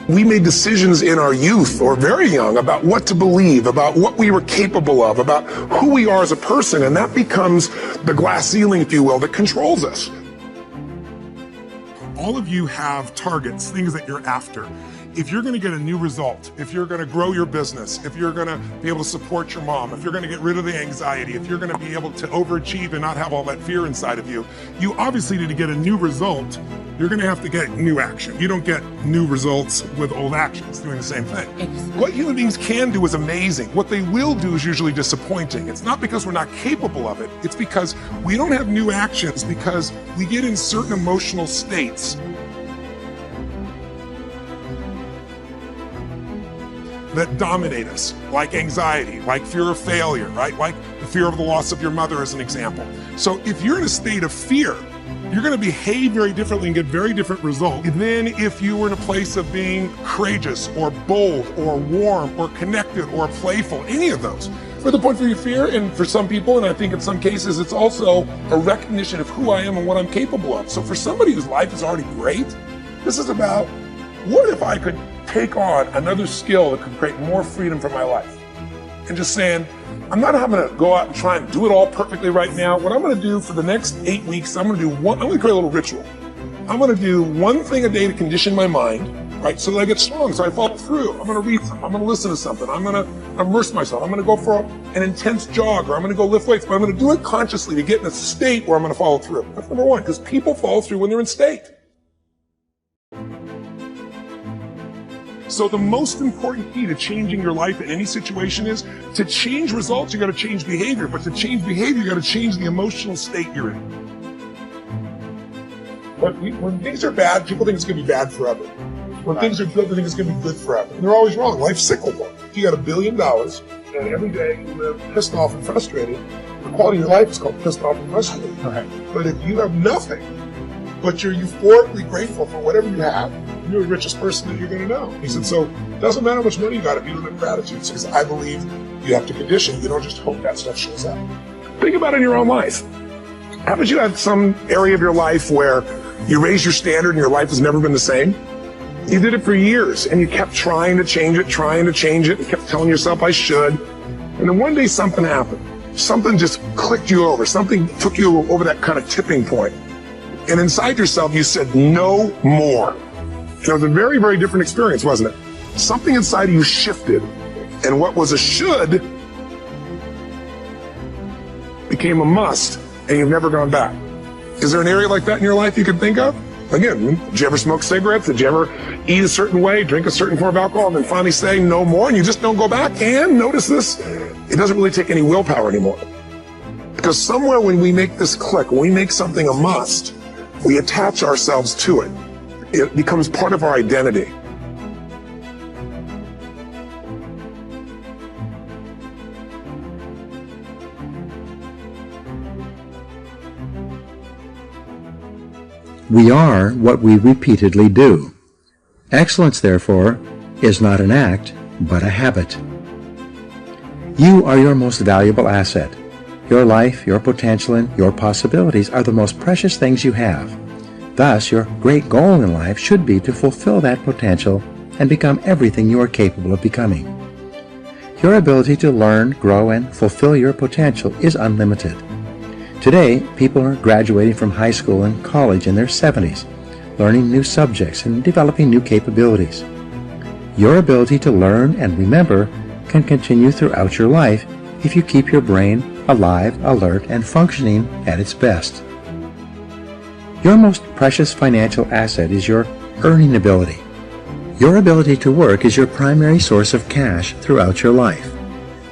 We made decisions in our youth or very young about what to believe, about what we were capable of, about who we are as a person, and that becomes the glass ceiling, if you will, that controls us. All of you have targets, things that you're after. If you're going to get a new result, if you're going to grow your business, if you're going to be able to support your mom, if you're going to get rid of the anxiety, if you're going to be able to overachieve and not have all that fear inside of you, you obviously need to get a new result. You're going to have to get new action. You don't get new results with old actions doing the same thing. What human beings can do is amazing. What they will do is usually disappointing. It's not because we're not capable of it. It's because we don't have new actions because we get in certain emotional states that dominate us, like anxiety, like fear of failure, right? Like the fear of the loss of your mother as an example. So if you're in a state of fear, you're going to behave very differently and get very different results than if you were in a place of being courageous or bold or warm or connected or playful, any of those. For the point for your fear, and for some people, and I think in some cases, it's also a recognition of who I am and what I'm capable of. So for somebody whose life is already great, this is about, what if I could take on another skill that could create more freedom for my life? And just saying, I'm not having to go out and try and do it all perfectly right now. What I'm going to do for the next 8 weeks, I'm going to create a little ritual. I'm going to do one thing a day to condition my mind, right? So that I get strong, so I follow through. I'm going to read something. I'm going to listen to something. I'm going to immerse myself. I'm going to go for an intense jog, or I'm going to go lift weights, but I'm going to do it consciously to get in a state where I'm going to follow through. That's number one, because people follow through when they're in state. So the most important key to changing your life in any situation is to change results, you got to change behavior. But to change behavior, you got to change the emotional state you're in. When things are bad, people think it's going to be bad forever. When things are good, they think it's going to be good forever. And they're always wrong. Life's cyclical. If you got $1 billion and every day you live pissed off and frustrated, the quality of your life is called pissed off and frustrated. Right. But if you have nothing, but you're euphorically grateful for whatever you have, you're the richest person that you're going to know. He said, so it doesn't matter how much money you got if you don't have gratitude, because I believe you have to condition. You don't just hope that stuff shows up. Think about it in your own life. Haven't you had some area of your life where you raised your standard and your life has never been the same? You did it for years and you kept trying to change it, and kept telling yourself I should. And then one day something happened. Something just clicked you over. Something took you over that kind of tipping point. And inside yourself you said, no more. It was a very, very different experience, wasn't it? Something inside of you shifted, and what was a should became a must, and you've never gone back. Is there an area like that in your life you can think of? Again, did you ever smoke cigarettes? Did you ever eat a certain way, drink a certain form of alcohol, and then finally say no more, and you just don't go back? And notice this, it doesn't really take any willpower anymore. Because somewhere when we make this click, when we make something a must, we attach ourselves to it. It becomes part of our identity. We are what we repeatedly do. Excellence, therefore, is not an act, but a habit. You are your most valuable asset. Your life, your potential, and your possibilities are the most precious things you have. Thus, your great goal in life should be to fulfill that potential and become everything you are capable of becoming. Your ability to learn, grow, and fulfill your potential is unlimited. Today, people are graduating from high school and college in their 70s, learning new subjects and developing new capabilities. Your ability to learn and remember can continue throughout your life if you keep your brain alive, alert, and functioning at its best. Your most precious financial asset is your earning ability. Your ability to work is your primary source of cash throughout your life.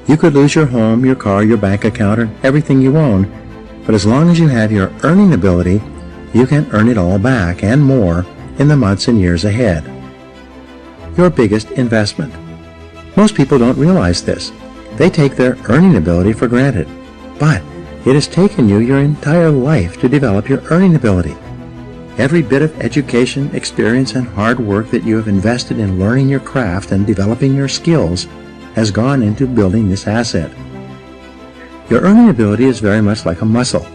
You could lose your home, your car, your bank account, or everything you own, but as long as you have your earning ability, you can earn it all back and more in the months and years ahead. Your biggest investment. Most people don't realize this. They take their earning ability for granted, but it has taken you your entire life to develop your earning ability. Every bit of education, experience, and hard work that you have invested in learning your craft and developing your skills has gone into building this asset. Your earning ability is very much like a muscle.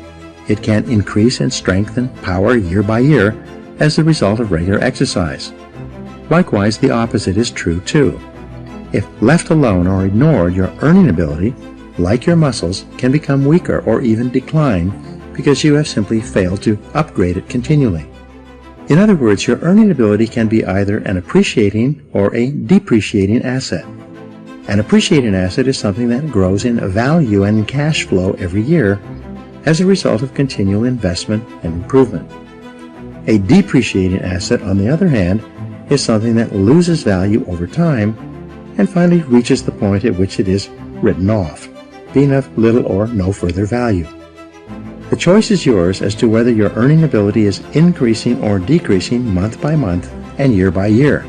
It can increase in strength and power year by year as a result of regular exercise. Likewise, the opposite is true too. If left alone or ignored, your earning ability, like your muscles, can become weaker or even decline because you have simply failed to upgrade it continually. In other words, your earning ability can be either an appreciating or a depreciating asset. An appreciating asset is something that grows in value and cash flow every year as a result of continual investment and improvement. A depreciating asset, on the other hand, is something that loses value over time and finally reaches the point at which it is written off, being of little or no further value. The choice is yours as to whether your earning ability is increasing or decreasing month by month and year by year.